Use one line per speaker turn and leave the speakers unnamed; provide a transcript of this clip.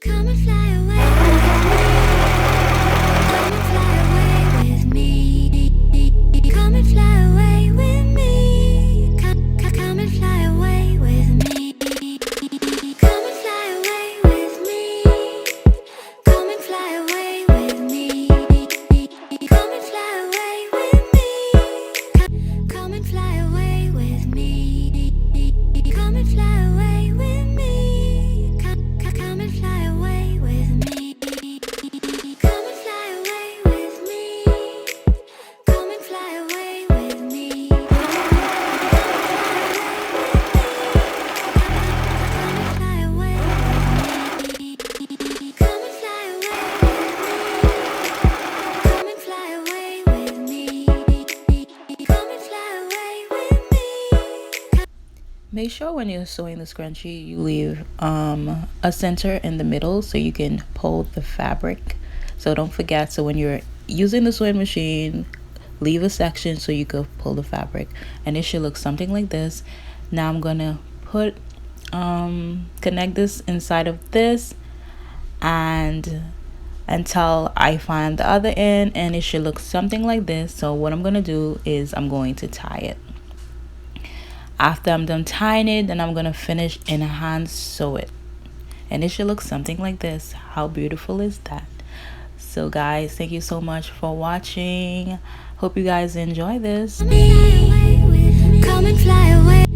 Come and fly away with me. Come and fly away with me. Come and fly away with me. Come and fly away with me. Come and fly away with me. Come and fly away with me. Come and fly away with me. Come and fly away with me. Come and fly away with me. Come and fly away with me. Come and fly away with me. Come and fly away with me. Come and fly away with me. Come and fly away with me.
Make sure when you're sewing the scrunchie, you leave a center in the middle so you can pull the fabric. So don't forget, so when you're using the sewing machine, leave a section so you can pull the fabric, and it should look something like this. Now I'm gonna put connect this inside of this and until I find the other end, and it should look something like this. So what I'm gonna do is I'm going to tie it. After I'm done tying it, then I'm gonna finish and hand sew it, and it should look something like this. How beautiful is that? So guys, thank you so much for watching. Hope you guys enjoy this.
Come and fly away.